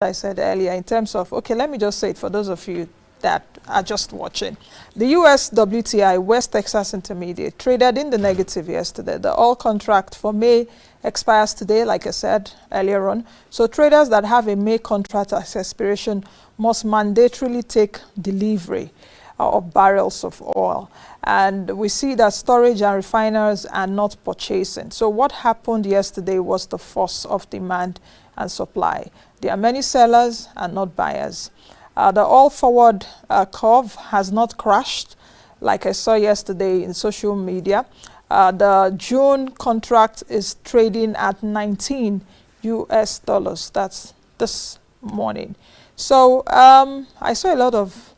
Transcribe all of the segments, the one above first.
I said earlier in terms of, okay, let me just say it for those of you that are just watching. The US WTI West Texas Intermediate traded in the negative yesterday. The oil contract for May expires today, like I said earlier on. So traders that have a May contract as expiration must mandatorily take delivery of barrels of oil. And we see that storage and refiners are not purchasing. So what happened yesterday was the force of demand and supply. There are many sellers and not buyers. The oil forward curve has not crashed, like I saw yesterday in social media. The June contract is trading at 19 US dollars. That's this morning. So I saw a lot of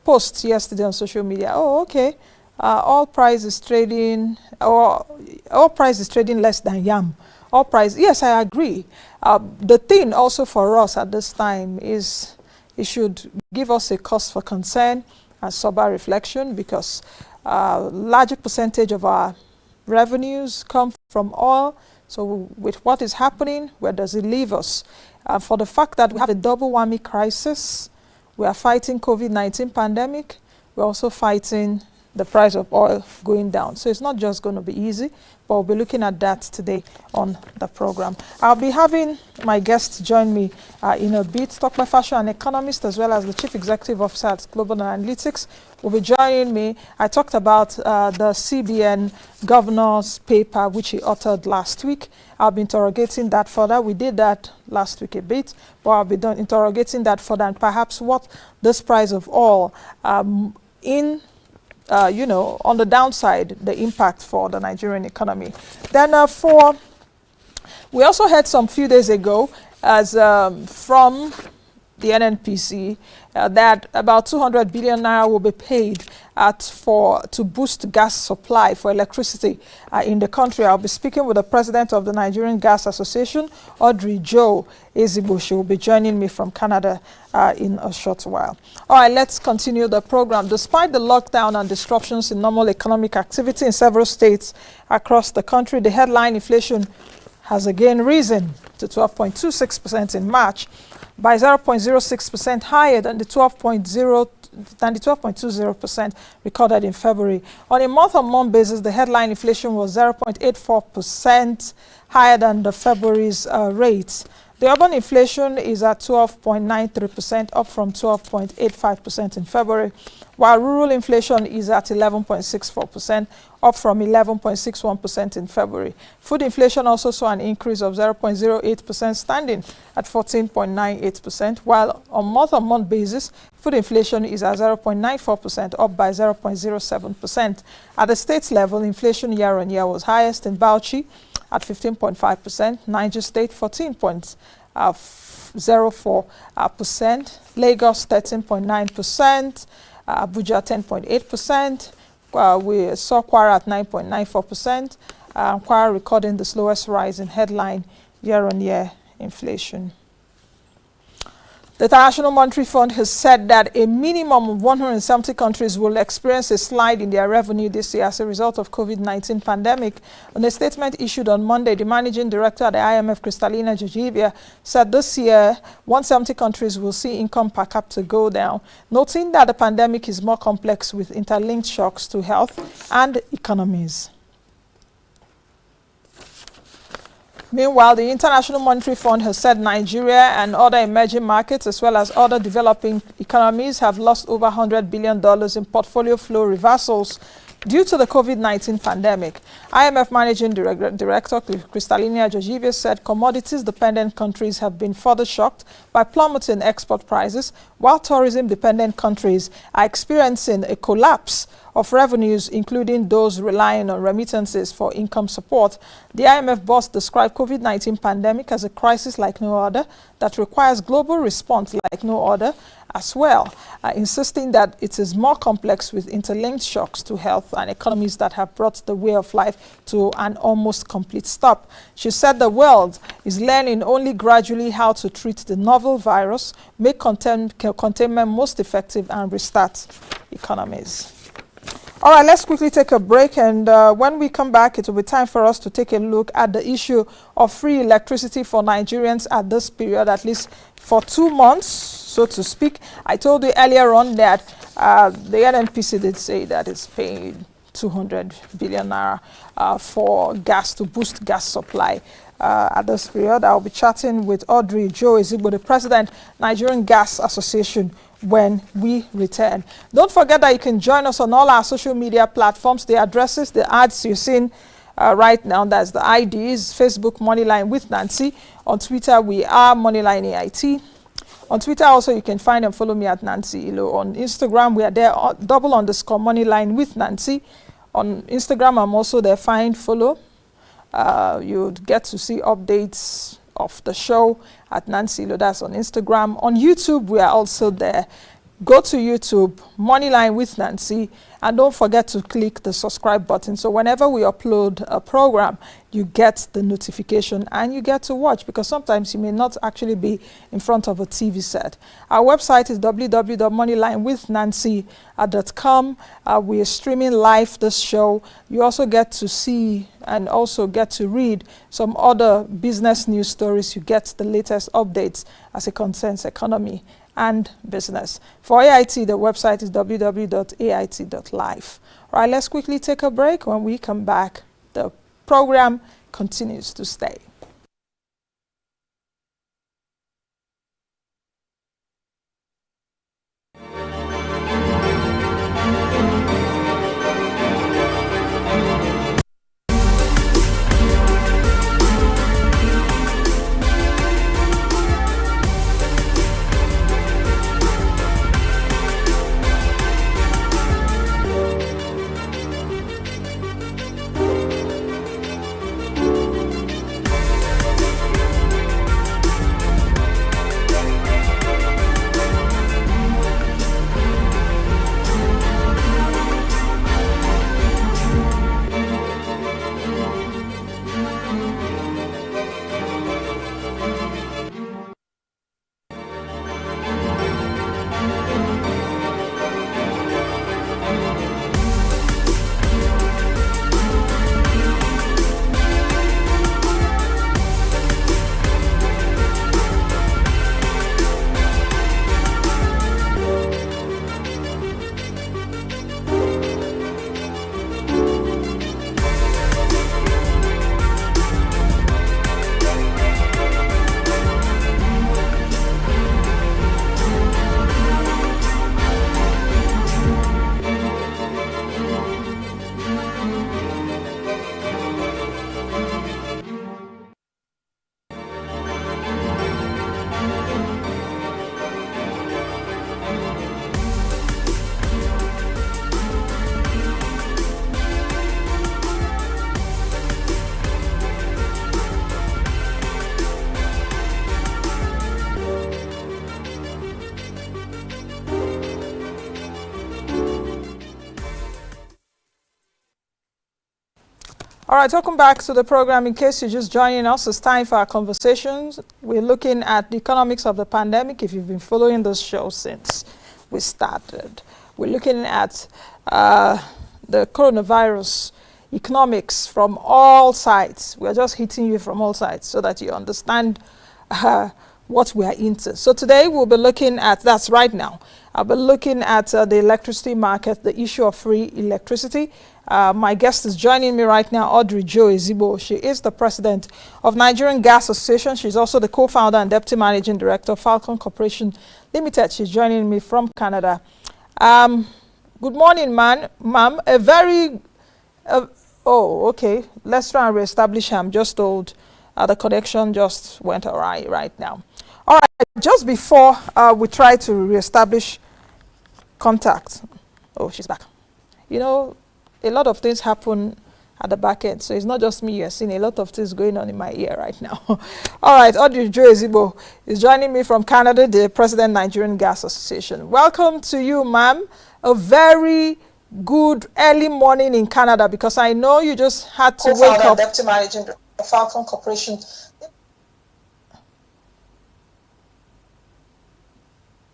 posts yesterday on social media. Oh, okay. Oil price is trading, or oil price is trading less than yam. Oil price, yes, I agree. The thing also for us at this time is it should give us a cause for concern and sober reflection, because larger percentage of our revenues come from oil. So with what is happening, where does it leave us? For the fact that we have a double whammy crisis, we are fighting COVID-19 pandemic, we're also fighting the price of oil going down. So it's not just going to be easy, but we'll be looking at that today on the program. I'll be having my guests join me in a bit. Tokpa Fashion, an economist, as well as the Chief Executive Officer at Global Analytics, will be joining me. I talked about the CBN governor's paper, which he authored last week. I'll be interrogating that further. We did that last week a bit, but I'll be interrogating that further, and perhaps what this price of oil on the downside, the impact for the Nigerian economy. Then we also heard some few days ago as from the NNPC that about 200 billion naira will be paid to boost gas supply for electricity in the country. I'll be speaking with the president of the Nigerian Gas Association, Audrey Joe Ezigbo. She will be joining me from Canada in a short while. All right, let's continue the program. Despite the lockdown and disruptions in normal economic activity in several states across the country, the headline inflation has again risen to 12.26% in March, by 0.06% higher than the 12.20% recorded in February. On a month-on-month basis, the headline inflation was 0.84% higher than the February's rates. The urban inflation is at 12.93%, up from 12.85% in February, while rural inflation is at 11.64%, up from 11.61% in February. Food inflation also saw an increase of 0.08%, standing at 14.98%, while on month-on-month basis, food inflation is at 0.94%, up by 0.07%. At the state level, inflation year-on-year was highest in Bauchi at 15.5%, Niger State 14.04%, Lagos 13.9%, Abuja 10.8%. We saw Kwara at 9.94%. Kwara recording the slowest rise in headline year-on-year inflation. The International Monetary Fund has said that a minimum of 170 countries will experience a slide in their revenue this year as a result of COVID-19 pandemic. In a statement issued on Monday, the managing director at the IMF, Kristalina Georgieva, said this year 170 countries will see income per capita go down, noting that the pandemic is more complex with interlinked shocks to health and economies. Meanwhile, the International Monetary Fund has said Nigeria and other emerging markets, as well as other developing economies, have lost over $100 billion in portfolio flow reversals due to the COVID-19 pandemic. IMF Managing Director Kristalina Georgieva said commodities-dependent countries have been further shocked by plummeting export prices, while tourism-dependent countries are experiencing a collapse of revenues, including those relying on remittances for income support. The IMF boss described COVID-19 pandemic as a crisis like no other that requires global response like no other as well, insisting that it is more complex with interlinked shocks to health and economies that have brought the way of life to an almost complete stop. She said the world is learning only gradually how to treat the novel virus, make containment most effective, and restart economies. All right, let's quickly take a break, and when we come back, it will be time for us to take a look at the issue of free electricity for Nigerians at this period, at least for 2 months, so to speak. I told you earlier on that the NNPC did say that it's paying 200 billion naira for gas, to boost gas supply at this period. I'll be chatting with Audrey Joe Ezigbo, the president, Nigerian Gas Association, when we return. Don't forget that you can join us on all our social media platforms. The addresses, the ads you're seeing right now, that's the IDs. Facebook, Moneyline with Nancy. On Twitter, we are Moneyline AIT. On Twitter also, you can find and follow me at Nancy Ilo. On Instagram, we are there, __ Moneyline with Nancy. On Instagram, I'm also there. Find, follow. You'd get to see updates of the show at Nancy Ilo. That's on Instagram. On YouTube, we are also there. Go to YouTube, Moneyline with Nancy, and don't forget to click the subscribe button. So whenever we upload a program, you get the notification and you get to watch, because sometimes you may not actually be in front of a TV set. Our website is www.moneylinewithnancy.com. We are streaming live this show. You also get to see and also get to read some other business news stories. You get the latest updates as it concerns economy and business. For AIT, the website is www.ait.live. All right, let's quickly take a break. When we come back, the program continues to stay. All right, welcome back to the program. In case you're just joining us, it's time for our conversations. We're looking at the economics of the pandemic. If you've been following this show since we started, we're looking at the coronavirus economics from all sides. We're just hitting you from all sides so that you understand what we are into. So today we'll be looking at, that's right now, I'll be looking at the electricity market, the issue of free electricity. My guest is joining me right now, Audrey Joe Ezigbo. She is the president of Nigerian Gas Association. She's also the co-founder and deputy managing director of Falcon Corporation Limited. She's joining me from Canada. Good morning, ma'am. A very, oh, okay. Let's try and reestablish her. I'm just told the connection just went awry right now. All right, just before we try to reestablish contact. Oh, she's back. You know, a lot of things happen at the back end, so it's not just me. You're seeing a lot of things going on in my ear right now. All right, Audrey Joe Ezigbo is joining me from Canada, the president Nigerian Gas Association. Welcome to you, ma'am. A very good early morning in Canada, because I know you just had to wake up. Deputy managing director of Falcon Corporation.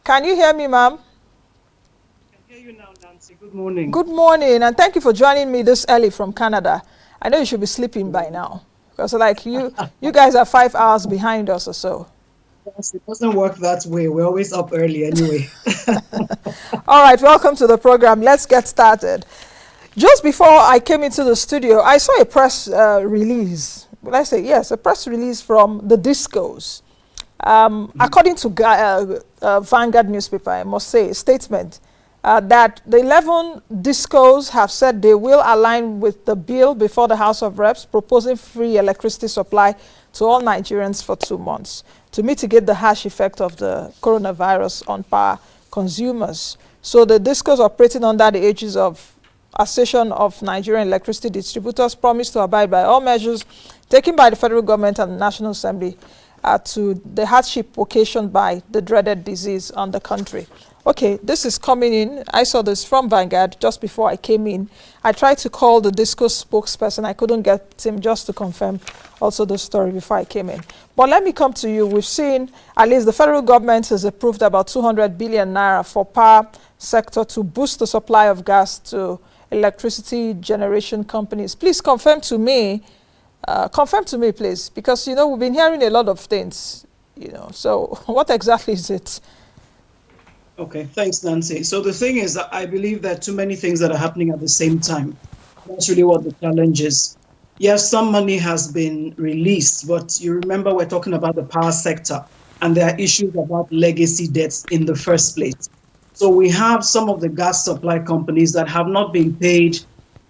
Can you hear me, ma'am? I can hear you you now, Nancy. Good morning. Good morning, and thank you for joining me this early from Canada. I know you should be sleeping by now, because like you guys are 5 hours behind us or so. Yes, it doesn't work that way. We're always up early anyway. All right, welcome to the program. Let's get started. Just before I came into the studio, I saw a press release. Will I say yes? A press release from the discos. According to Vanguard newspaper, I must say, a statement that the 11 discos have said they will align with the bill before the House of Reps proposing free electricity supply to all Nigerians for 2 months to mitigate the harsh effect of the coronavirus on power consumers. So the discos operating under the aegis of Association of Nigerian Electricity Distributors promise to abide by all measures taken by the federal government and the National Assembly to the hardship occasioned by the dreaded disease on the country. Okay, this is coming in. I saw this from Vanguard just before I came in. I tried to call the disco spokesperson. I couldn't get him just to confirm also the story before I came in. But let me come to you. We've seen at least the federal government has approved about 200 billion naira for power sector to boost the supply of gas to electricity generation companies. Please confirm to me, please, because, you know, we've been hearing a lot of things, you know. So what exactly is it? Okay, thanks, Nancy. So the thing is that I believe there are too many things that are happening at the same time. That's really what the challenge is. Yes, some money has been released, but you remember we're talking about the power sector, and there are issues about legacy debts in the first place. So we have some of the gas supply companies that have not been paid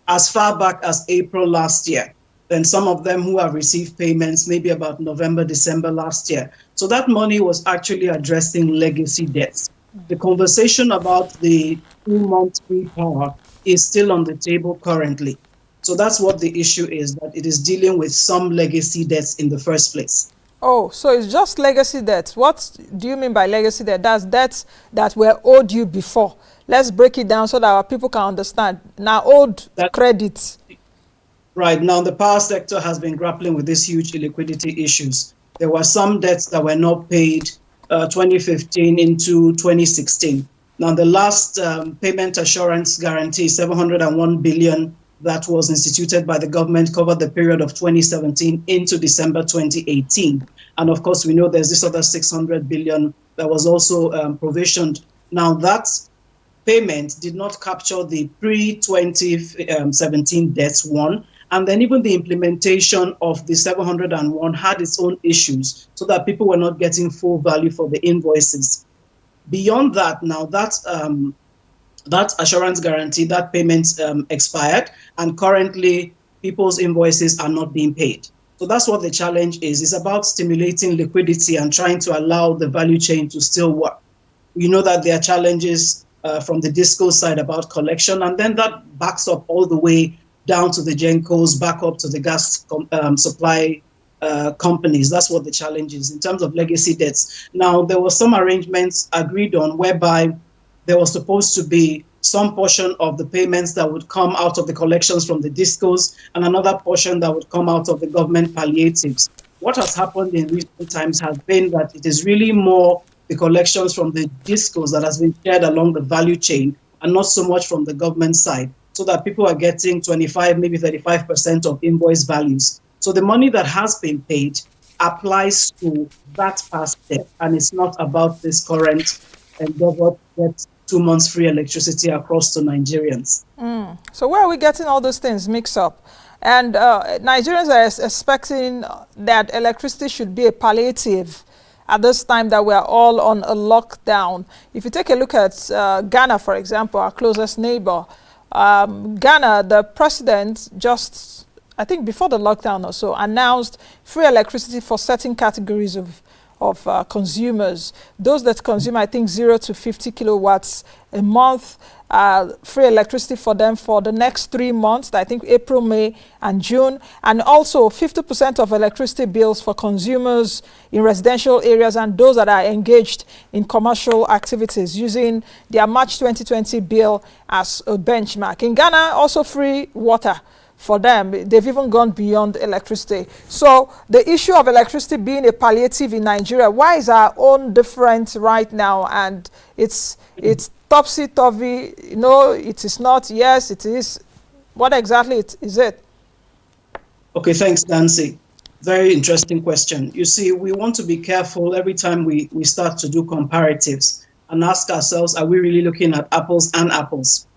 as far back as April last year. Then some of them who have received payments maybe about November, December last year. So that money was actually addressing legacy debts. The conversation about the 2 months free power is still on the table currently. So that's what the issue is, that it is dealing with some legacy debts in the first place. Oh, so it's just legacy debts. What do you mean by legacy debt? That's debts that were owed you before. Let's break it down so that our people can understand. Now, owed credits. Right. Now, the power sector has been grappling with these huge illiquidity issues. There were some debts that were not paid 2015 into 2016. Now, the last payment assurance guarantee, 701 billion, that was instituted by the government, covered the period of 2017 into December 2018. And of course, we know there's this other 600 billion that was also provisioned. Now, that payment did not capture the pre-2017 debts one. And then even the implementation of the 701 had its own issues, so that people were not getting full value for the invoices. Beyond that, now that assurance guarantee, that payment expired, and currently people's invoices are not being paid. So that's what the challenge is. It's about stimulating liquidity and trying to allow the value chain to still work. You know that there are challenges from the disco side about collection, and then that backs up all the way down to the GenCos, back up to the gas supply companies. That's what the challenge is in terms of legacy debts. Now, there were some arrangements agreed on whereby there was supposed to be some portion of the payments that would come out of the collections from the discos and another portion that would come out of the government palliatives. What has happened in recent times has been that it is really more the collections from the discos that has been shared along the value chain and not so much from the government side, so that people are getting 25, maybe 35% of invoice values. So the money that has been paid applies to that past debt, and it's not about this current endeavor to get 2 months free electricity across to Nigerians. So where are we getting all those things mixed up? And Nigerians are expecting that electricity should be a palliative at this time that we're all on a lockdown. If you take a look at Ghana, for example, our closest neighbor, Ghana, the president just, I think before the lockdown or so, announced free electricity for certain categories of consumers. Those that consume, I think, 0 to 50 kilowatts a month, free electricity for them for the next 3 months, I think April, May, and June. And also 50% of electricity bills for consumers in residential areas and those that are engaged in commercial activities, using their March 2020 bill as a benchmark. In Ghana, also free water for them. They've even gone beyond electricity. So the issue of electricity being a palliative in Nigeria, why is our own different right now? And it's topsy-turvy, no, it is not, yes, it is. What exactly is it? Okay, thanks, Nancy. Very interesting question. You see, we want to be careful every time we start to do comparatives and ask ourselves, are we really looking at apples and apples?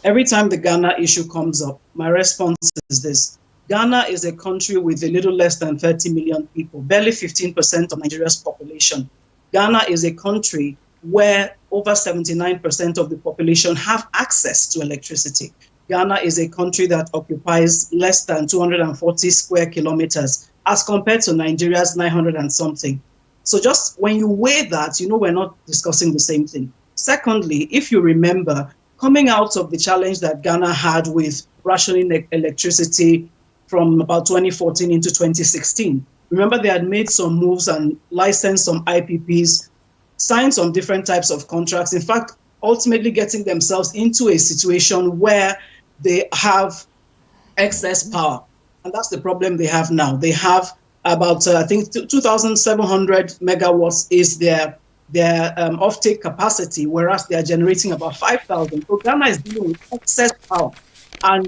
Every time the Ghana issue comes up, my response is this. Ghana is a country with a little less than 30 million people, barely 15% of Nigeria's population. Ghana is a country where over 79% of the population have access to electricity. Ghana is a country that occupies less than 240 square kilometers as compared to Nigeria's 900 and something. So just when you weigh that, you know we're not discussing the same thing. Secondly, if you remember, coming out of the challenge that Ghana had with rationing electricity from about 2014 into 2016, remember they had made some moves and licensed some IPPs, signed some different types of contracts, in fact, ultimately getting themselves into a situation where they have excess power. And that's the problem they have now. They have about, I think, 2,700 megawatts is their offtake capacity, whereas they are generating about 5,000. So Ghana is dealing with excess power. And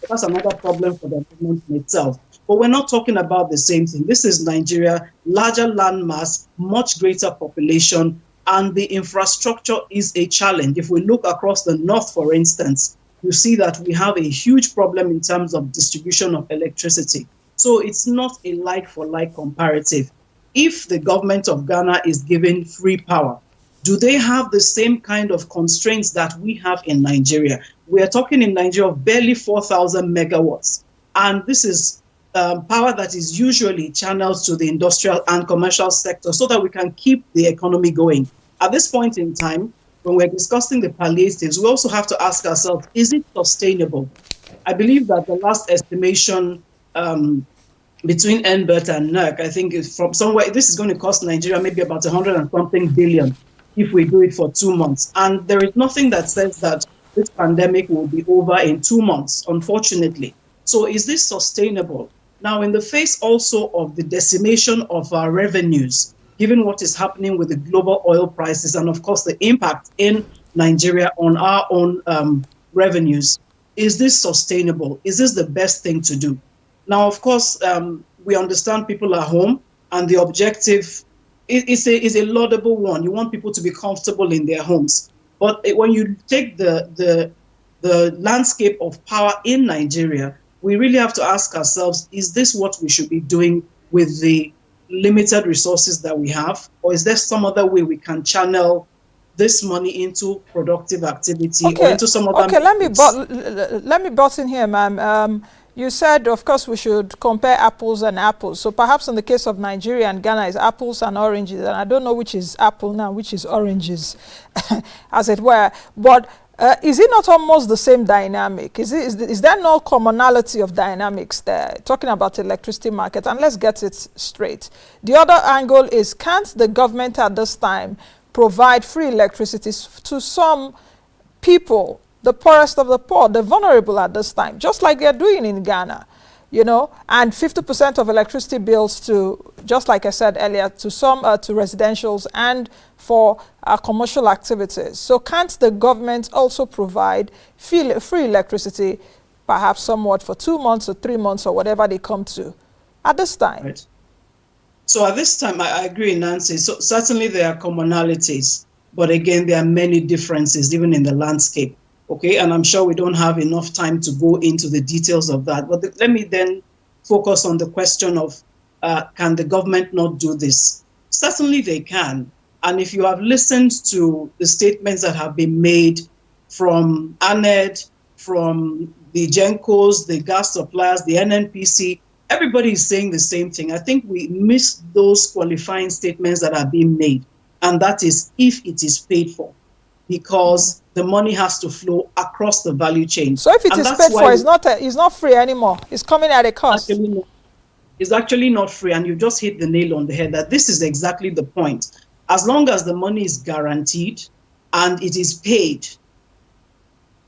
that's another problem for the government in itself. But we're not talking about the same thing. This is Nigeria, larger land mass, much greater population, and the infrastructure is a challenge. If we look across the north, for instance, you see that we have a huge problem in terms of distribution of electricity. So it's not a like-for-like comparative. If the government of Ghana is given free power, do they have the same kind of constraints that we have in Nigeria? We are talking in Nigeria of barely 4,000 megawatts. And this is power that is usually channeled to the industrial and commercial sector so that we can keep the economy going. At this point in time, when we're discussing the palliatives, we also have to ask ourselves, is it sustainable? I believe that the last estimation between NBERT and NERC, I think is from somewhere, this is going to cost Nigeria maybe about 100 and something billion if we do it for 2 months. And there is nothing that says that this pandemic will be over in 2 months, unfortunately. So is this sustainable? Now, in the face also of the decimation of our revenues, given what is happening with the global oil prices and, of course, the impact in Nigeria on our own revenues, is this sustainable? Is this the best thing to do? Now, of course, we understand people are home, and the objective is a laudable one. You want people to be comfortable in their homes. But when you take the landscape of power in Nigeria, we really have to ask ourselves, is this what we should be doing with the limited resources that we have? Or is there some other way we can channel this money into productive activity or into some other... Okay, let me butt in here, ma'am. You said, of course, we should compare apples and apples. So perhaps in the case of Nigeria and Ghana, it's apples and oranges. And I don't know which is apple now, which is oranges, as it were. But is it not almost the same dynamic? Is there no commonality of dynamics there? Talking about electricity market, and let's get it straight. The other angle is, can't the government at this time provide free electricity to some people, the poorest of the poor, the vulnerable at this time, just like they're doing in Ghana, you know, and 50% of electricity bills to, just like I said earlier, to some, to residentials and for commercial activities. So can't the government also provide free electricity, perhaps somewhat for 2 months or 3 months or whatever they come to at this time? Right. So at this time, I agree, Nancy. So certainly there are commonalities, but again, there are many differences even in the landscape. Okay, and I'm sure we don't have enough time to go into the details of that. But let me then focus on the question of, can the government not do this? Certainly they can. And if you have listened to the statements that have been made from ANED, from the GENCOs, the gas suppliers, the NNPC, everybody is saying the same thing. I think we missed those qualifying statements that are being made. And that is if it is paid for, because the money has to flow across the value chain. So if it is paid for, it's not free anymore. It's coming at a cost. It's actually not free, and you just hit the nail on the head that this is exactly the point. As long as the money is guaranteed and it is paid,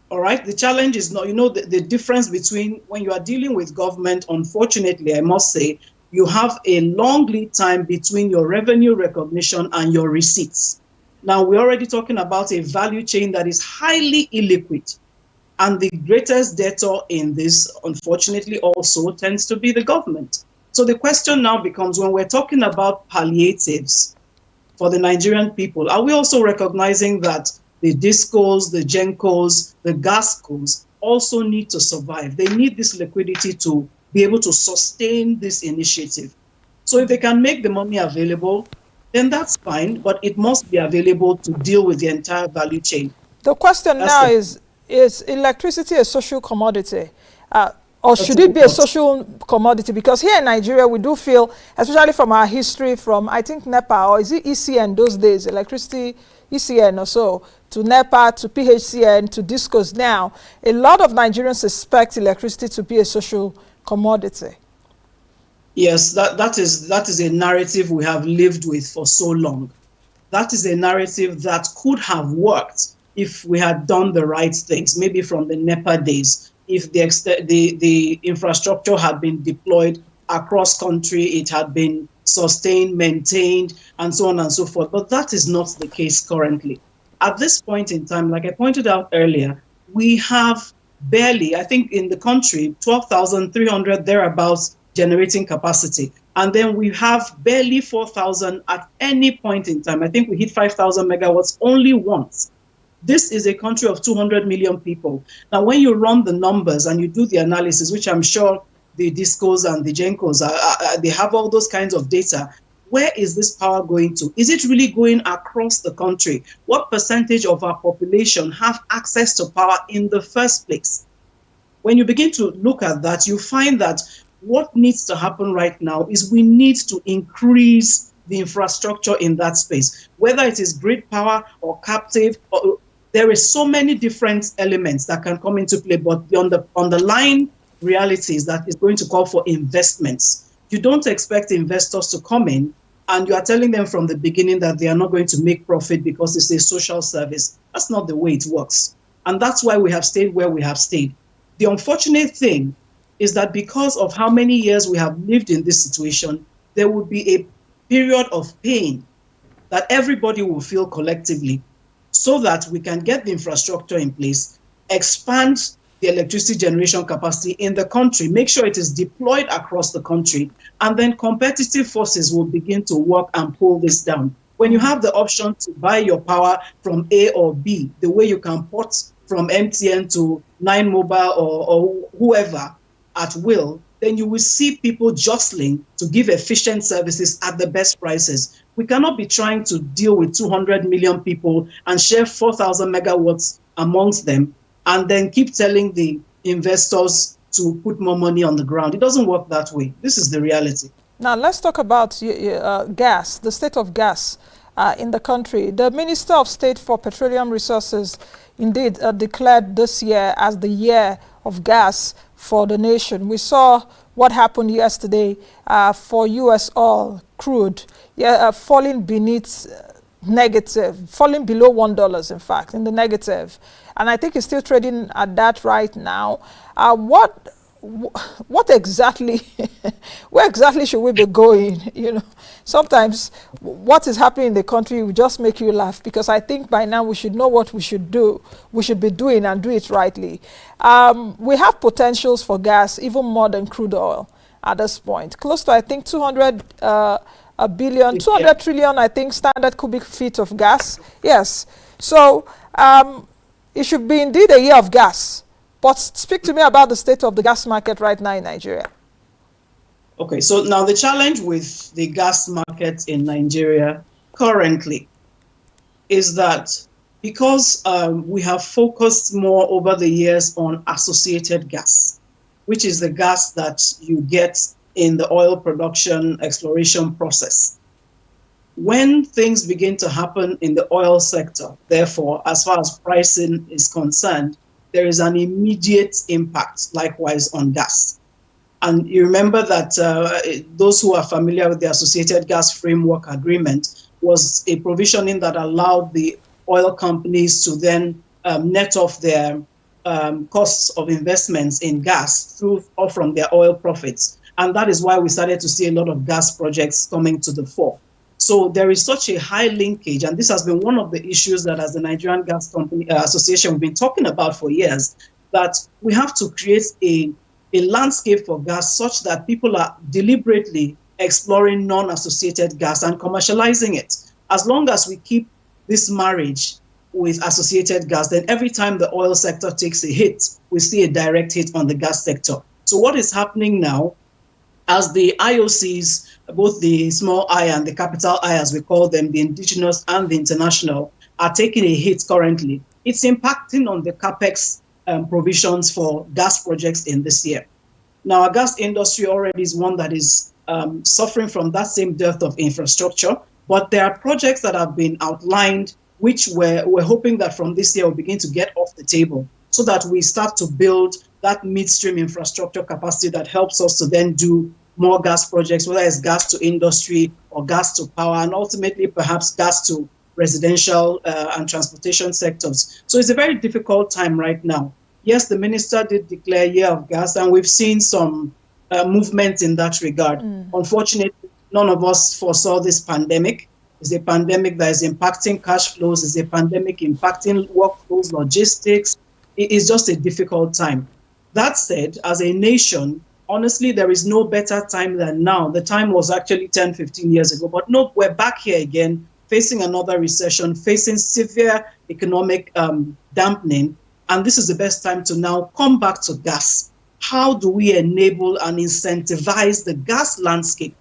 all right, the challenge is not, you know, the difference between when you are dealing with government, unfortunately, I must say, you have a long lead time between your revenue recognition and your receipts. Now, we're already talking about a value chain that is highly illiquid. And the greatest debtor in this, unfortunately, also tends to be the government. So the question now becomes, when we're talking about palliatives for the Nigerian people, are we also recognizing that the discos, the gencos, the gascos also need to survive? They need this liquidity to be able to sustain this initiative. So if they can make the money available, then that's fine, but it must be available to deal with the entire value chain. The question That's now the is electricity a social commodity? Or should it Certainly be a not. social commodity? Because here in Nigeria, we do feel, especially from our history, from I think NEPA, or is it ECN those days, electricity, ECN or so, to NEPA, to PHCN, to discos now, a lot of Nigerians expect electricity to be a social commodity. Yes, that is a narrative we have lived with for so long. That is a narrative that could have worked if we had done the right things, maybe from the NEPA days, if the infrastructure had been deployed across country, it had been sustained, maintained, and so on and so forth. But that is not the case currently. At this point in time, like I pointed out earlier, we have barely, I think in the country, 12,300 thereabouts generating capacity. And then we have barely 4,000 at any point in time. I think we hit 5,000 megawatts only once. This is a country of 200 million people. Now, when you run the numbers and you do the analysis, which I'm sure the discos and the gencos, they have all those kinds of data, where is this power going to? Is it really going across the country? What percentage of our population have access to power in the first place? When you begin to look at that, you find that what needs to happen right now is we need to increase the infrastructure in that space, whether it is grid power or captive. There is so many different elements that can come into play, but the underlying reality is that it's going to call for investments. You don't expect investors to come in and you are telling them from the beginning that they are not going to make profit because it's a social service. That's not the way it works. And that's why we have stayed where we have stayed. The unfortunate thing is that because of how many years we have lived in this situation, there would be a period of pain that everybody will feel collectively so that we can get the infrastructure in place, expand the electricity generation capacity in the country, make sure it is deployed across the country, and then competitive forces will begin to work and pull this down. When you have the option to buy your power from A or B, the way you can port from MTN to Nine Mobile or whoever, at will, then you will see people jostling to give efficient services at the best prices. We cannot be trying to deal with 200 million people and share 4,000 megawatts amongst them and then keep telling the investors to put more money on the ground. It doesn't work that way. This is the reality. Now, let's talk about gas, the state of gas in the country. The Minister of State for Petroleum Resources indeed declared this year as the year of gas for the nation. We saw what happened yesterday for U.S. oil, crude, falling beneath negative, falling below $1, in fact, in the negative. And I think it's still trading at that right now. What exactly, where exactly should we be going? You know, sometimes what is happening in the country will just make you laugh, because I think by now we should know what we should do. We should be doing and do it rightly. We have potentials for gas, even more than crude oil at this point. Close to, I think, 200 trillion, I think, standard cubic feet of gas. Yes. So it should be indeed a year of gas. But speak to me about the state of the gas market right now in Nigeria. Okay, so now the challenge with the gas market in Nigeria currently is that because we have focused more over the years on associated gas, which is the gas that you get in the oil production exploration process. When things begin to happen in the oil sector, therefore, as far as pricing is concerned, there is an immediate impact, likewise, on gas. And you remember that those who are familiar with the Associated Gas Framework Agreement was a provisioning that allowed the oil companies to then net off their costs of investments in gas through or from their oil profits. And that is why we started to see a lot of gas projects coming to the fore. So there is such a high linkage, and this has been one of the issues that as the Nigerian Gas Company Association we've been talking about for years, that we have to create a landscape for gas such that people are deliberately exploring non-associated gas and commercializing it. As long as we keep this marriage with associated gas, then every time the oil sector takes a hit, we see a direct hit on the gas sector. So what is happening now, as the IOCs, both the small I and the capital I, as we call them, the indigenous and the international, are taking a hit currently, it's impacting on the capex provisions for gas projects in this year. Now, our gas industry already is one that is suffering from that same dearth of infrastructure, but there are projects that have been outlined which we're hoping that from this year will begin to get off the table, so that we start to build that midstream infrastructure capacity that helps us to then do more gas projects, whether it's gas to industry or gas to power, and ultimately perhaps gas to residential and transportation sectors. So it's a very difficult time right now. Yes, the minister did declare year of gas, and we've seen some movement in that regard. Unfortunately, none of us foresaw this pandemic. It's a pandemic that is impacting cash flows. It's a pandemic impacting workflows, logistics. It is just a difficult time. That said, as a nation, honestly, there is no better time than now. The time was actually 10, 15 years ago. But no, we're back here again, facing another recession, facing severe economic dampening. And this is the best time to now come back to gas. How do we enable and incentivize the gas landscape?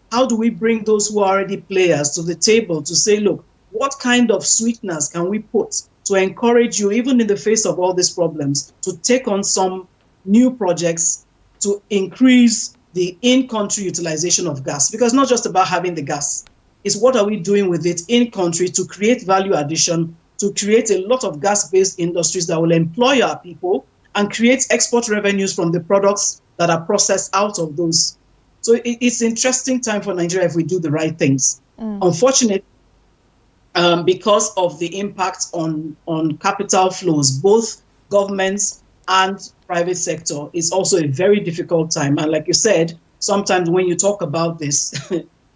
How do we bring those who are already players to the table to say, look, what kind of sweeteners can we put to encourage you, even in the face of all these problems, to take on some new projects to increase the in-country utilization of gas? Because it's not just about having the gas. It's what are we doing with it in-country to create value addition, to create a lot of gas-based industries that will employ our people and create export revenues from the products that are processed out of those. So it's an interesting time for Nigeria if we do the right things. Unfortunately, because of the impact on capital flows, both governments and private sector, it's also a very difficult time. And like you said, sometimes when you talk about this,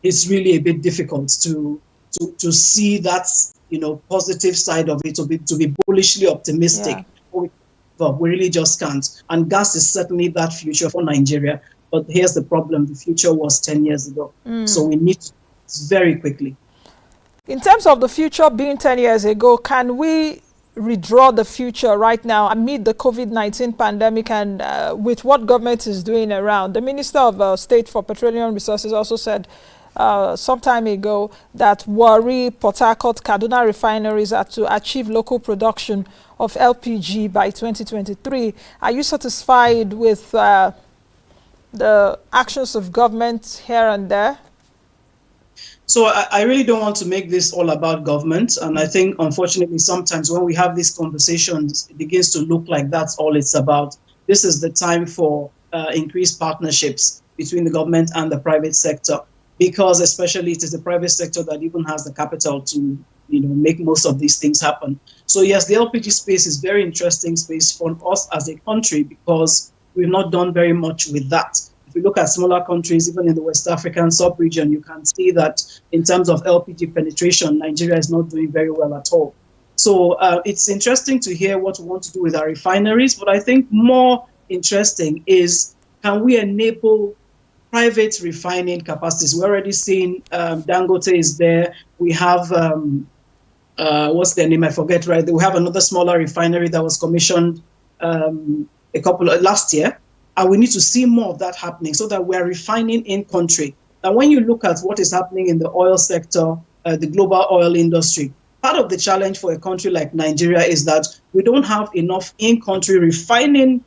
it's really a bit difficult to see that positive side of it, to be bullishly optimistic. Yeah. But we really just can't. And gas is certainly that future for Nigeria. But here's the problem: the future was 10 years ago. So we need to very quickly. In terms of the future being 10 years ago, can we redraw the future right now amid the COVID-19 pandemic and with what government is doing around? The Minister of State for Petroleum Resources also said some time ago that Warri, Port Harcourt, Kaduna refineries are to achieve local production of LPG by 2023. Are you satisfied with the actions of government here and there? So I really don't want to make this all about government. And I think, unfortunately, sometimes when we have these conversations, it begins to look like that's all it's about. This is the time for increased partnerships between the government and the private sector, because especially it is the private sector that even has the capital to make most of these things happen. So yes, the LPG space is very interesting space for us as a country, because we've not done very much with that. If you look at smaller countries, even in the West African sub-region, you can see that in terms of LPG penetration, Nigeria is not doing very well at all. So it's interesting to hear what we want to do with our refineries, but I think more interesting is, can we enable private refining capacities? We're already seeing Dangote is there. We have, what's their name? I forget, right? We have another smaller refinery that was commissioned last year. And we need to see more of that happening so that we're refining in country. And when you look at what is happening in the oil sector, the global oil industry, part of the challenge for a country like Nigeria is that we don't have enough in-country refining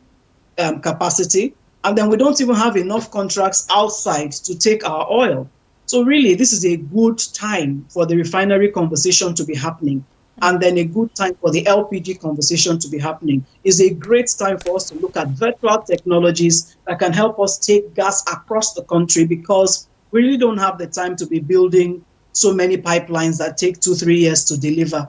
capacity, and then we don't even have enough contracts outside to take our oil. So really, this is a good time for the refinery conversation to be happening. And then a good time for the LPG conversation to be happening. Is a great time for us to look at virtual technologies that can help us take gas across the country, because we really don't have the time to be building so many pipelines that take 2-3 years to deliver.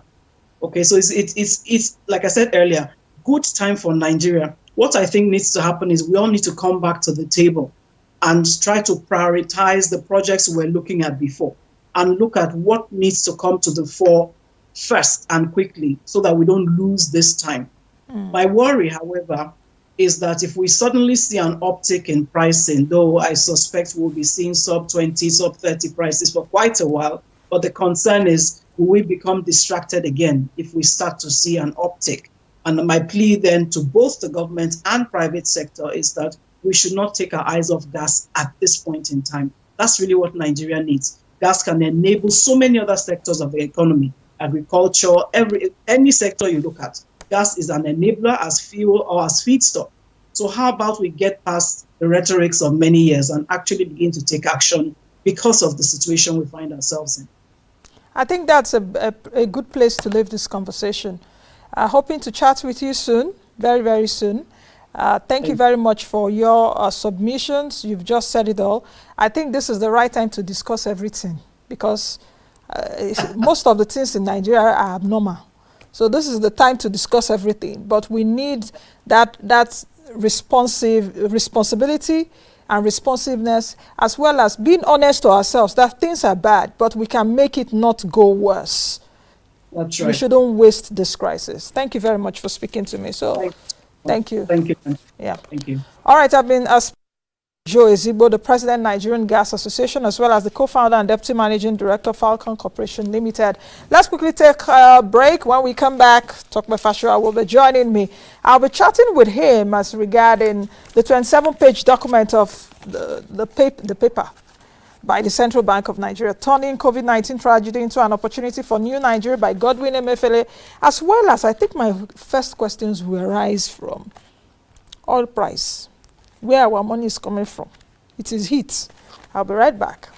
Okay, so it's like I said earlier, good time for Nigeria. What I think needs to happen is we all need to come back to the table and try to prioritize the projects we were looking at before. and look at what needs to come to the fore first and quickly so that we don't lose this time. My worry, however, is that if we suddenly see an uptick in pricing, though I suspect we'll be seeing sub 20, sub 30 prices for quite a while, but the concern is, will we become distracted again if we start to see an uptick? And my plea then to both the government and private sector is that we should not take our eyes off gas at this point in time. That's really what Nigeria needs. Gas can enable so many other sectors of the economy, agriculture, any sector you look at. Gas is an enabler as fuel or as feedstock. So how about we get past the rhetorics of many years and actually begin to take action because of the situation we find ourselves in? I think that's a good place to leave this conversation. Hoping to chat with you soon, very, very soon. Thank you very much for your submissions. You've just said it all. I think this is the right time to discuss everything because most of the things in Nigeria are abnormal. So this is the time to discuss everything. But we need that responsibility and responsiveness, as well as being honest to ourselves that things are bad, but we can make it not go worse. That's right. We shouldn't waste this crisis. Thank you very much for speaking to me. So, thank you. Thank you. Yeah. Thank you. All right, I've been Joe Ezigbo, the President, Nigerian Gas Association, as well as the co-founder and deputy managing director of Falcon Corporation Limited. Let's quickly take a break. When we come back, Tokme Fashua will be joining me. I'll be chatting with him as regarding the 27-page document of the paper by the Central Bank of Nigeria, turning COVID-19 tragedy into an opportunity for new Nigeria by Godwin Emefiele, as well as I think my first questions will arise from oil price, where our money is coming from. It is heat. I'll be right back.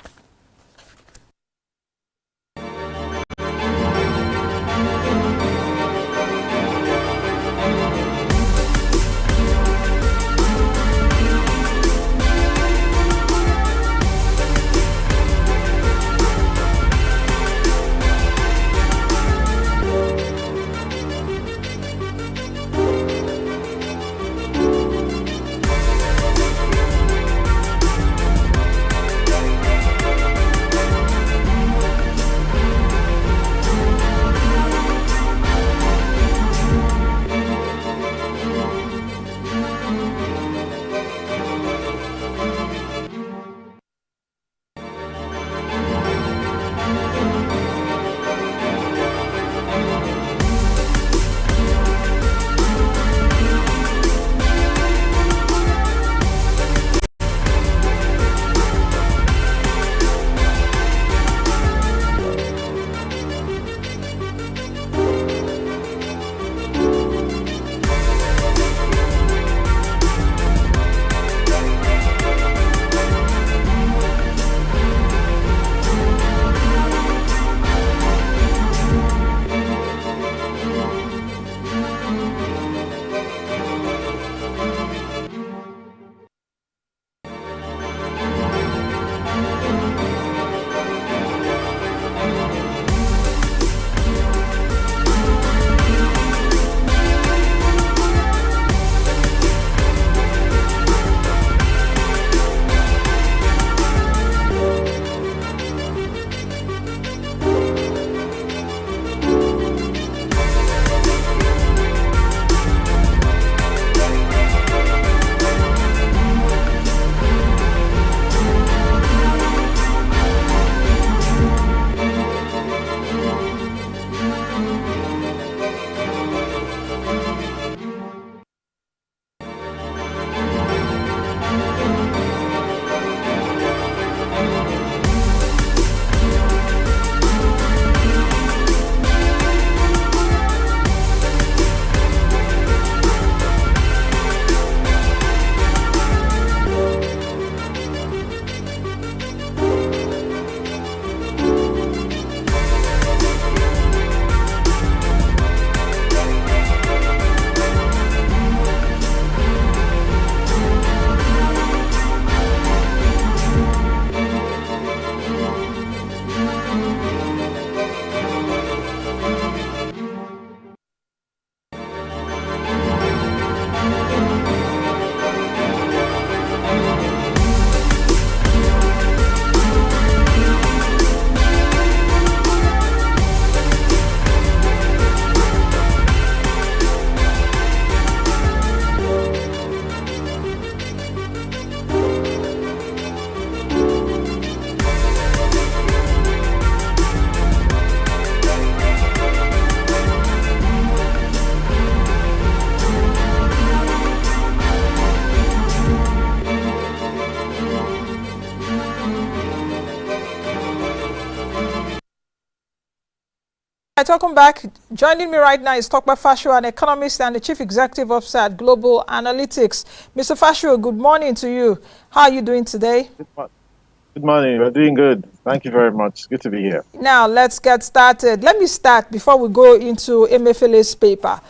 Right, welcome back. Joining me right now is Tokpa Fasho, an economist and the Chief Executive Officer at Global Analytics. Mr. Fasho, good morning to you. How are you doing today? Good morning. We're doing good. Thank you very much. Good to be here. Now, let's get started. Let me start before we go into Emefiele's paper.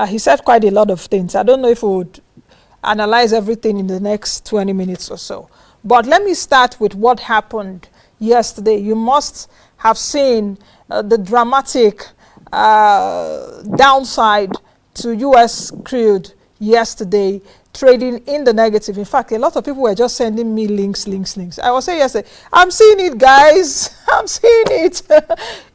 He said quite a lot of things. I don't know if we would analyze everything in the next 20 minutes or so. But let me start with what happened yesterday. You must have seen the dramatic downside to U.S. crude yesterday, trading in the negative. In fact, a lot of people were just sending me links. I was saying yesterday, I'm seeing it, guys. I'm seeing it.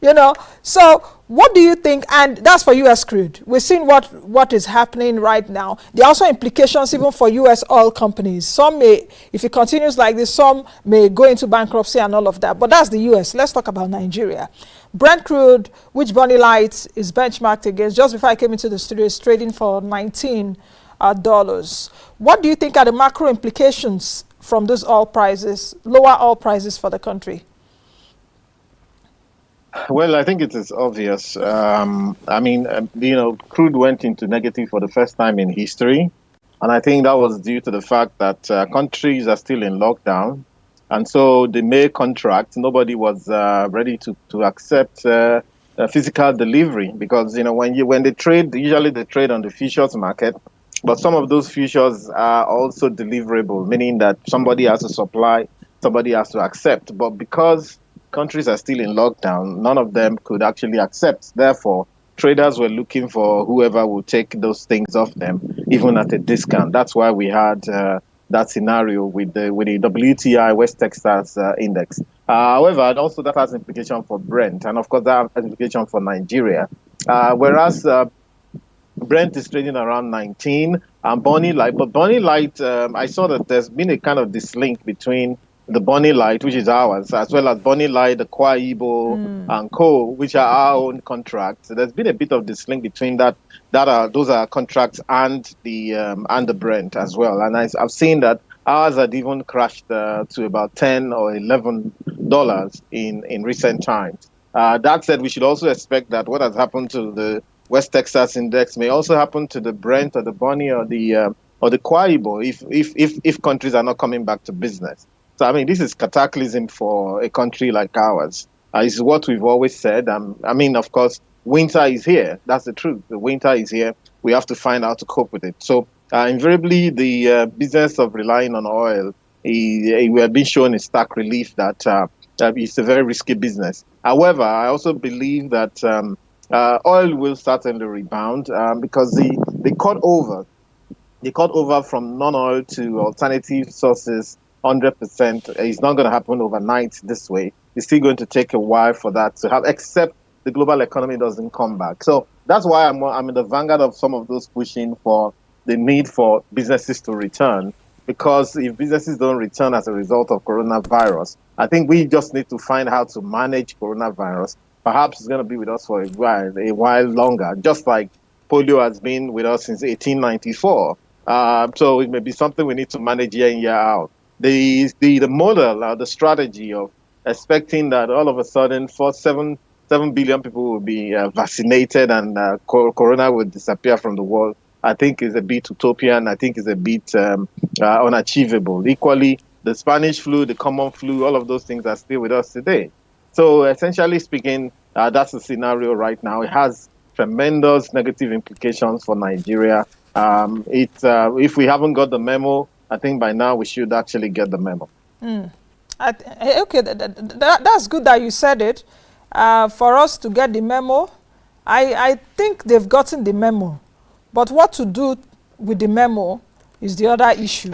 You know, so what do you think? And that's for U.S. crude. We're seeing what is happening right now. There are also implications even for U.S. oil companies. Some may, if it continues like this, some may go into bankruptcy and all of that. But that's the U.S. Let's talk about Nigeria. Brent crude, which Moneyline is benchmarked against, just before I came into the studio, is trading for $19. What do you think are the macro implications from those oil prices, lower oil prices for the country? Well, I think it is obvious. Crude went into negative for the first time in history. And I think that was due to the fact that countries are still in lockdown. And so the May contract, nobody was ready to accept physical delivery because, when they trade, usually they trade on the futures market. But some of those futures are also deliverable, meaning that somebody has to supply, somebody has to accept. But because countries are still in lockdown, none of them could actually accept. Therefore, traders were looking for whoever would take those things off them, even at a discount. That's why we had that scenario with the WTI West Texas index. However, also that has implication for Brent, and of course that has implication for Nigeria. Whereas Brent is trading around 19, and Moneyline, I saw that there's been a kind of this link between the Moneyline, which is ours, as well as Moneyline, the Kwa Ibo, and Co., which are our own contracts. So there's been a bit of this link between those are contracts and the Brent as well. And I've seen that ours had even crashed to about $10 or $11 in recent times. That said, we should also expect that what has happened to the West Texas index may also happen to the Brent or the Bonnie or the Kwa Ibo if countries are not coming back to business. So, I mean, this is cataclysm for a country like ours. It's what we've always said. Of course, winter is here. That's the truth. The winter is here. We have to find out to cope with it. So, invariably, the business of relying on oil, we have been shown in stark relief that it's a very risky business. However, I also believe that oil will certainly rebound because they cut over from non-oil to alternative sources 100%. It's not going to happen overnight this way. It's still going to take a while for that to happen, except the global economy doesn't come back. So that's why I'm in the vanguard of some of those pushing for the need for businesses to return. Because if businesses don't return as a result of coronavirus, I think we just need to find how to manage coronavirus. Perhaps it's going to be with us for a while longer, just like polio has been with us since 1894. So it may be something we need to manage year in, year out. The model, the strategy of expecting that all of a sudden 7 billion people will be vaccinated and corona will disappear from the world, I think is a bit utopian. I think is a bit unachievable. Equally, the Spanish flu, the common flu, all of those things are still with us today. So essentially speaking, that's the scenario right now. It has tremendous negative implications for Nigeria. If we haven't got the memo, I think by now we should actually get the memo. Okay, that's good that you said it. For us to get the memo, I think they've gotten the memo. But what to do with the memo is the other issue.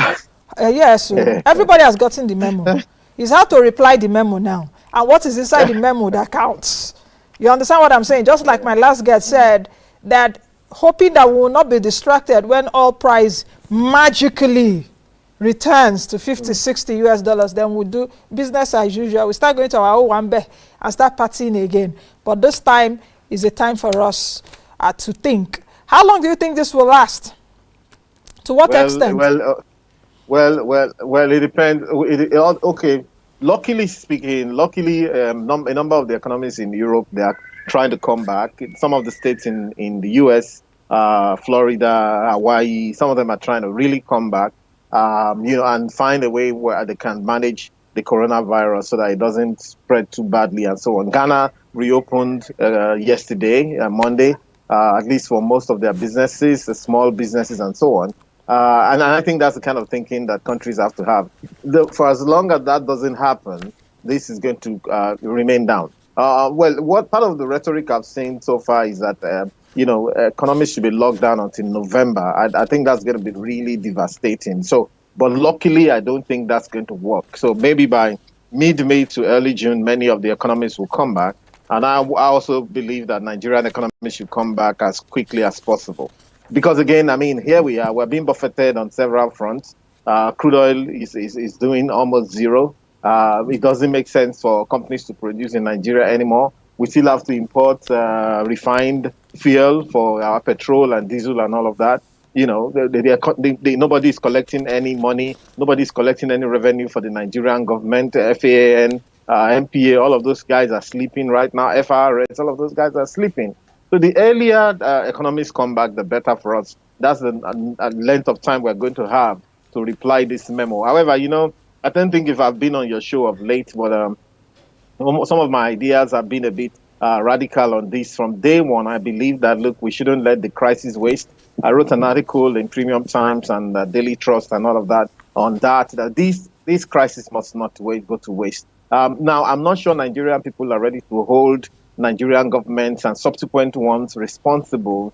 Yes, everybody has gotten the memo. It's how to reply the memo now. And what is inside the memo that counts. You understand what I'm saying? Just like my last guest said, that hoping that we will not be distracted when oil price magically returns to 50, 60 US dollars, then we'll do business as usual. We start going to our Owambe and start partying again. But this time is a time for us to think. How long do you think this will last? To what extent? Well, it depends. Okay, luckily speaking, a number of the economies in Europe, trying to come back. Some of the states in the U.S., Florida, Hawaii, some of them are trying to really come back, and find a way where they can manage the coronavirus so that it doesn't spread too badly and so on. Ghana reopened yesterday, Monday, at least for most of their businesses, the small businesses and so on. And I think that's the kind of thinking that countries have to have. For as long as that doesn't happen, this is going to remain down. Well, what part of the rhetoric I've seen so far is that economies should be locked down until November. I think that's going to be really devastating. So, but luckily, I don't think that's going to work. So maybe by mid-May to early June, many of the economies will come back. And I also believe that Nigerian economy should come back as quickly as possible. Because again, I mean, here we are, we're being buffeted on several fronts. Crude oil is doing almost zero. It doesn't make sense for companies to produce in Nigeria anymore. We still have to import refined fuel for our petrol and diesel and all of that. Nobody is collecting any money. Nobody is collecting any revenue for the Nigerian government, FAAN, MPA. All of those guys are sleeping right now. FRS, all of those guys are sleeping. So the earlier economies come back, the better for us. That's the length of time we're going to have to reply this memo. However, I don't think if I've been on your show of late, but some of my ideas have been a bit radical on this from day one. I believe that, look, we shouldn't let the crisis waste. I wrote an article in Premium Times and Daily Trust and all of that on that this crisis must not go to waste. Now, I'm not sure Nigerian people are ready to hold Nigerian governments and subsequent ones responsible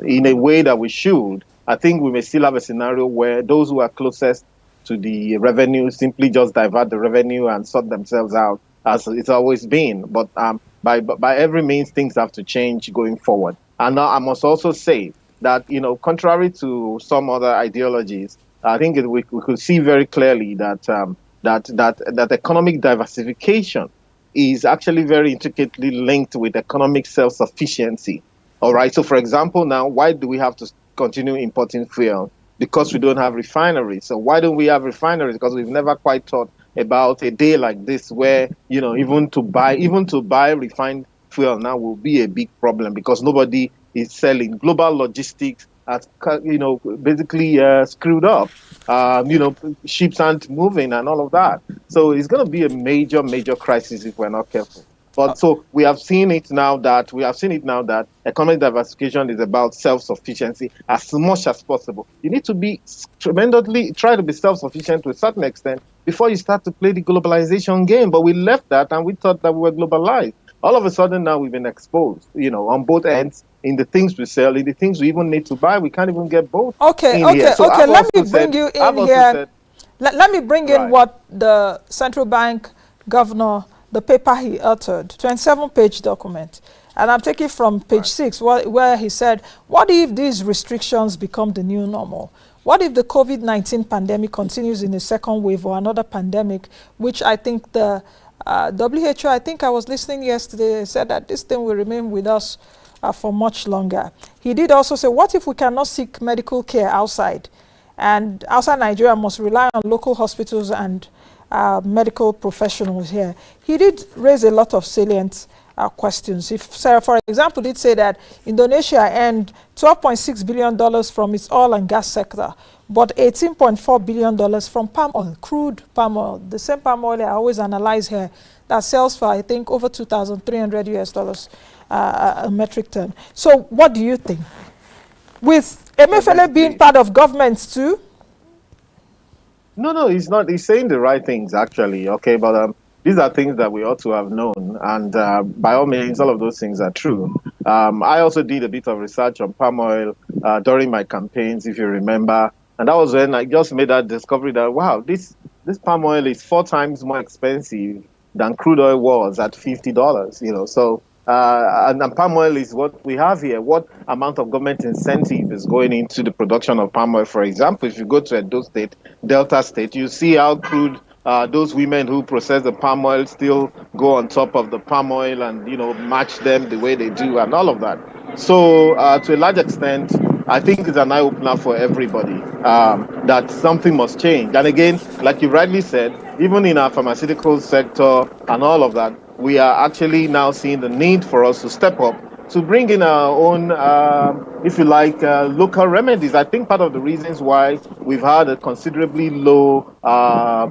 in a way that we should. I think we may still have a scenario where those who are closest to the revenue simply just divert the revenue and sort themselves out, as it's always been. But by every means, things have to change going forward. And now I must also say that, contrary to some other ideologies, I think we could see very clearly that that economic diversification is actually very intricately linked with economic self-sufficiency. All right. So, for example, now, why do we have to continue importing fuel? Because we don't have refineries. So why don't we have refineries? Because we've never quite thought about a day like this where, even to buy refined fuel now will be a big problem because nobody is selling. Global logistics has, basically screwed up. Ships aren't moving and all of that. So it's going to be a major, major crisis if we're not careful. But so we have seen it now that economic diversification is about self-sufficiency as much as possible. You need to be try to be self-sufficient to a certain extent before you start to play the globalization game. But we left that and we thought that we were globalized. All of a sudden now we've been exposed, on both ends, in the things we sell, in the things we even need to buy. We can't even get both. Okay. So let me bring you in here. Let me bring in what the central bank governor, the paper he authored, 27-page document. And I'm taking from page 6, where he said, what if these restrictions become the new normal? What if the COVID-19 pandemic continues in a second wave or another pandemic, which I think the WHO, I think I was listening yesterday, said that this thing will remain with us for much longer. He did also say, what if we cannot seek medical care outside? And outside Nigeria must rely on local hospitals and medical professionals here. He did raise a lot of salient questions. If Sarah, for example, did say that Indonesia earned $12.6 billion from its oil and gas sector, but $18.4 billion from palm oil, crude palm oil, the same palm oil I always analyze here, that sells for, I think, over $2,300 a metric ton. So what do you think? With Emefiele being part of governments too? No, he's not. He's saying the right things, actually. Okay, but these are things that we ought to have known. And by all means, all of those things are true. I also did a bit of research on palm oil during my campaigns, if you remember. And that was when I just made that discovery that, wow, this palm oil is 4 times more expensive than crude oil was at $50, So, and palm oil is what we have here. What amount of government incentive is going into the production of palm oil? For example, if you go to Edo State, Delta State, you see how crude those women who process the palm oil still go on top of the palm oil and, match them the way they do and all of that. So to a large extent, I think it's an eye-opener for everybody that something must change. And again, like you rightly said, even in our pharmaceutical sector and all of that, we are actually now seeing the need for us to step up to bring in our own, if you like, local remedies. I think part of the reasons why we've had a considerably low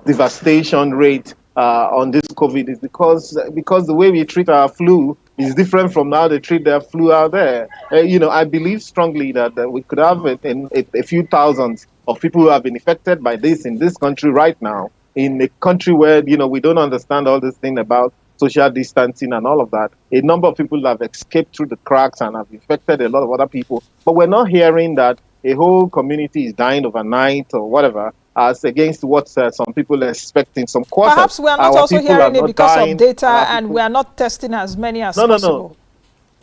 devastation rate on this COVID is because the way we treat our flu is different from how they treat their flu out there. I believe strongly that we could have a few thousands of people who have been affected by this in this country right now, in a country where we don't understand all this thing about social distancing and all of that. A number of people have escaped through the cracks and have infected a lot of other people, but we're not hearing that a whole community is dying overnight or whatever, as against what some people are expecting some quarters. Perhaps we are not Our also people hearing it not because dying, of data, and people... we are not testing as many as No. possible.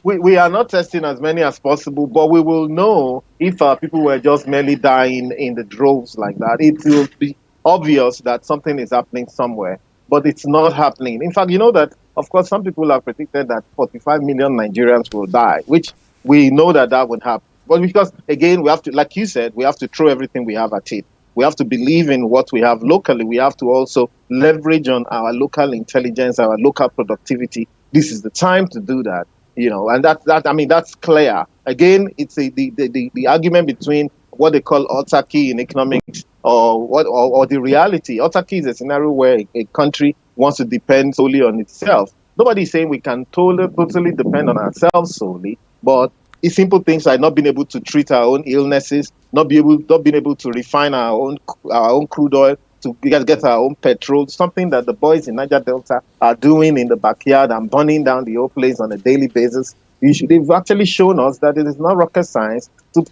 We are not testing as many as possible, but we will know if our people were just merely dying in the droves like that. It will be obvious that something is happening somewhere, but it's not happening. In fact, you know that, of course, some people have predicted that 45 million Nigerians will die, which we know that would happen. But because, again, we have to, like you said, we have to throw everything we have at it. We have to believe in what we have locally. We have to also leverage on our local intelligence, our local productivity. This is the time to do that. And that's clear. Again, it's the argument between what they call autarky in economics or the reality. Autarky is a scenario where a country wants to depend solely on itself. Nobody's saying we can totally depend on ourselves solely, but it's simple things like not being able to treat our own illnesses, not being able to refine our own crude oil, to get our own petrol, something that the boys in Niger Delta are doing in the backyard and burning down the whole place on a daily basis. They've actually shown us that it is not rocket science to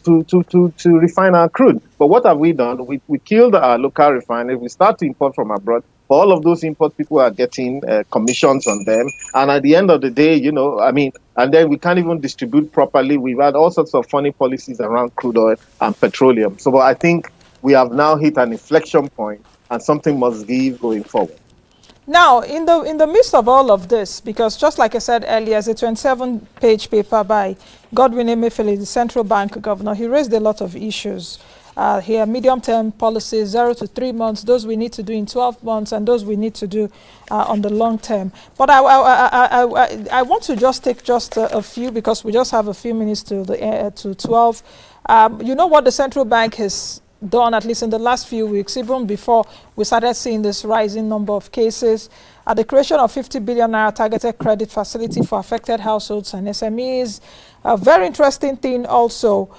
refine our crude. But what have we done? We killed our local refineries. We start to import from abroad. For all of those imports, people are getting commissions on them. And at the end of the day, and then we can't even distribute properly. We've had all sorts of funny policies around crude oil and petroleum. So I think we have now hit an inflection point, and something must give going forward. Now, in the midst of all of this, because just like I said earlier, it's a 27-page paper by Godwin Emefiele, the central bank governor. He raised a lot of issues here: medium-term policies, 0 to 3 months, those we need to do in 12 months, and those we need to do on the long term. But I want to just take a few, because we just have a few minutes to 12. You know what the central bank has done, at least in the last few weeks, even before we started seeing this rising number of cases, the creation of 50 billion naira targeted credit facility for affected households and SMEs. A very interesting thing also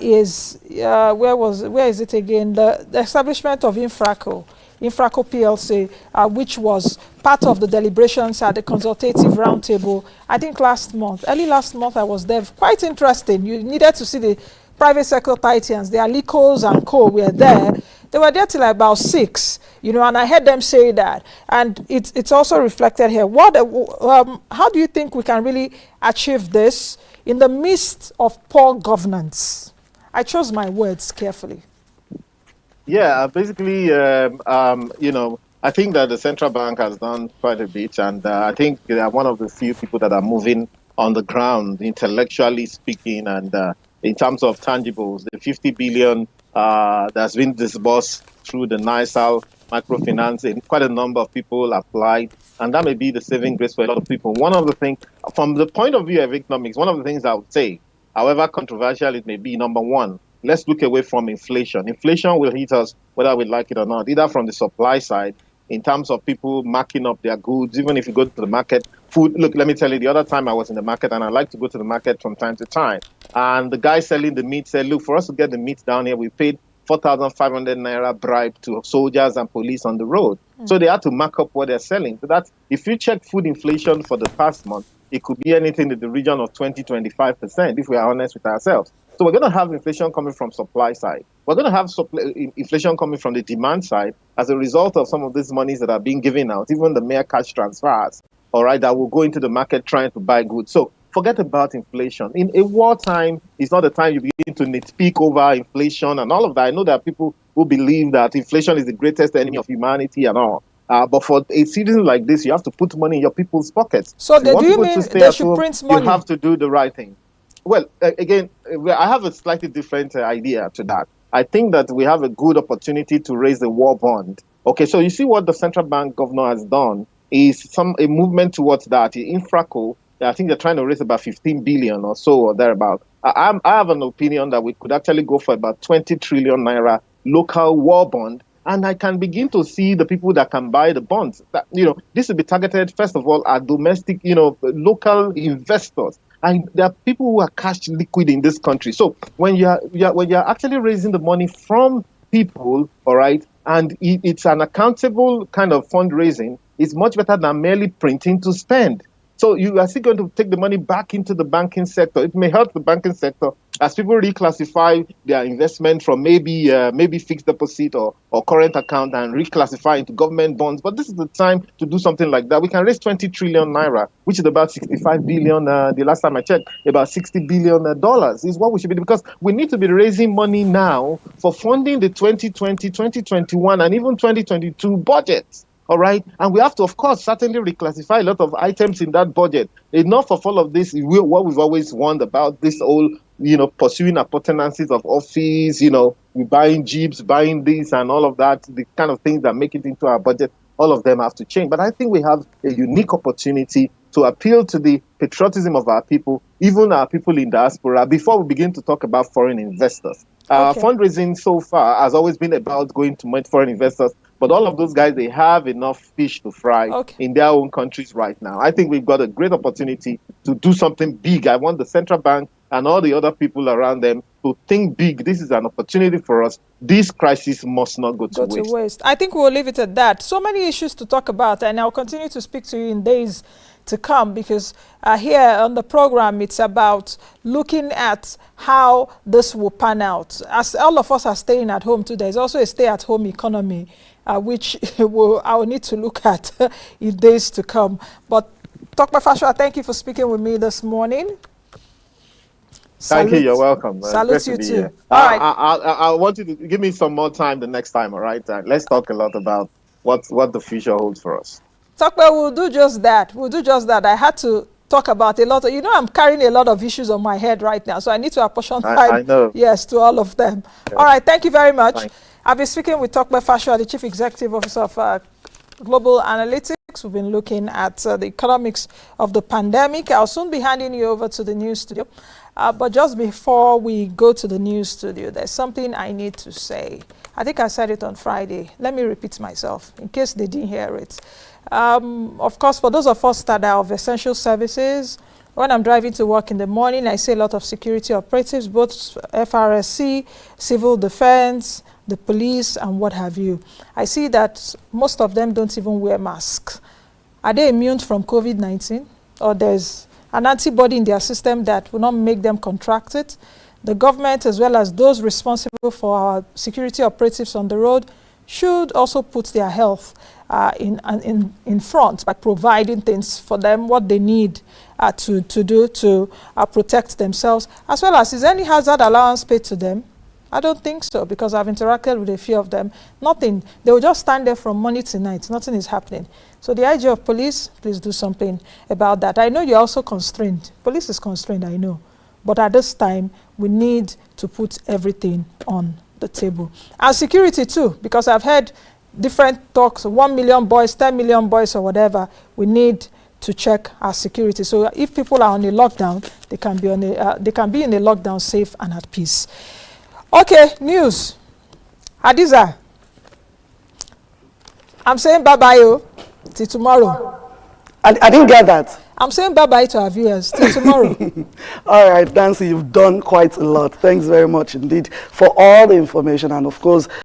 is where is it again? The establishment of Infraco PLC, which was part of the deliberations at the consultative roundtable. I think early last month I was there. Quite interesting. You needed to see the private sector titans, the Alicos and co were there. They were there till about 6, and I heard them say that. And it's also reflected here. How do you think we can really achieve this in the midst of poor governance? I chose my words carefully. Yeah, basically, I think that the central bank has done quite a bit, and I think they are one of the few people that are moving on the ground, intellectually speaking, and in terms of tangibles. The 50 billion that's been disbursed through the NISAL microfinance, and quite a number of people applied, and that may be the saving grace for a lot of people. One of the things, from the point of view of economics, one of the things I would say, however controversial it may be, number one, let's look away from inflation. Inflation will hit us whether we like it or not, either from the supply side, in terms of people marking up their goods. Even if you go to the market, food, look, let me tell you, the other time I was in the market, and I like to go to the market from time to time, and the guy selling the meat said, look, for us to get the meat down here, we paid 4,500 naira bribe to soldiers and police on the road. So they had to mark up what they're selling. So that's, if you check food inflation for the past month, it could be anything in the region of 20-25%, if we are honest with ourselves. So we're going to have inflation coming from supply side. We're going to have inflation coming from the demand side as a result of some of these monies that are being given out, even the mere cash transfers, all right, that will go into the market trying to buy goods. So forget about inflation. In a wartime, it's not the time you begin to nitpick over inflation and all of that. I know there are people who believe that inflation is the greatest enemy of humanity and all. But for a season like this, you have to put money in your people's pockets. So do you mean they should print money? You have to do the right thing. Well, again, I have a slightly different idea to that. I think that we have a good opportunity to raise the war bond. Okay, so you see what the central bank governor has done is a movement towards that. Infraco, I think they're trying to raise about 15 billion or so or thereabout. I have an opinion that we could actually go for about 20 trillion naira local war bond. And I can begin to see the people that can buy the bonds. That, this will be targeted, first of all, at domestic, local investors. And there are people who are cash liquid in this country. So when you're actually raising the money from people, all right, and it's an accountable kind of fundraising, it's much better than merely printing to spend. So you are still going to take the money back into the banking sector. It may help the banking sector as people reclassify their investment from maybe fixed deposit or current account and reclassify into government bonds. But this is the time to do something like that. We can raise 20 trillion naira, which is about 65 billion. The last time I checked, about $60 billion dollars is what we should be doing, because we need to be raising money now for funding the 2020, 2021, and even 2022 budgets. All right. And we have to, of course, certainly reclassify a lot of items in that budget. Enough of all of this, what we've always warned about, this whole, pursuing appurtenances of office, we buying jeeps, buying this and all of that, the kind of things that make it into our budget, all of them have to change. But I think we have a unique opportunity to appeal to the patriotism of our people, even our people in diaspora, before we begin to talk about foreign investors. Okay. Fundraising so far has always been about going to foreign investors. But all of those guys, they have enough fish to fry in their own countries right now. I think we've got a great opportunity to do something big. I want the central bank and all the other people around them to think big. This is an opportunity for us. This crisis must not go to waste. I think we'll leave it at that. So many issues to talk about, and I'll continue to speak to you in days to come, because here on the program, it's about looking at how this will pan out. As all of us are staying at home too, there's also a stay-at-home economy, which I will need to look at in days to come. But Dr. Fashua, thank you for speaking with me this morning. Thank you. You're welcome. Salute you too. Here. All right. I want you to give me some more time the next time. All right. Let's talk a lot about what the future holds for us. Talkwell, we'll do just that. We'll do just that. I had to talk about a lot of, I'm carrying a lot of issues on my head right now, so I need to apportion time, I know. Yes, to all of them. Yeah. All right, thank you very much. Thanks. I've been speaking with Talkwell Fashua, the Chief Executive Officer of Global Analytics. We've been looking at the economics of the pandemic. I'll soon be handing you over to the news studio. But just before we go to the news studio, there's something I need to say. I think I said it on Friday. Let me repeat myself in case they didn't hear it. Of course, for those of us that are of essential services, when I'm driving to work in the morning, I see a lot of security operatives, both FRSC, civil defense, the police, and what have you. I see that most of them don't even wear masks. Are they immune from COVID-19? Or there's an antibody in their system that will not make them contract it? The government, as well as those responsible for our security operatives on the road, should also put their health in front by providing things for them, what they need to do to protect themselves, as well as, is any hazard allowance paid to them? I don't think so, because I've interacted with a few of them. Nothing. They will just stand there from morning to night. Nothing is happening. So the IG of police, please do something about that. I know you're also constrained. Police is constrained, I know. But at this time, we need to put everything on the table. And security too, because I've heard different talks, 1 million boys, 10 million boys or whatever. We need to check our security. So if people are on a lockdown, they can be in a lockdown safe and at peace. Okay, news. Hadiza, I'm saying bye-bye till tomorrow. I didn't get that. I'm saying bye-bye to our viewers till tomorrow. All right, Nancy, you've done quite a lot. Thanks very much indeed for all the information, and of course,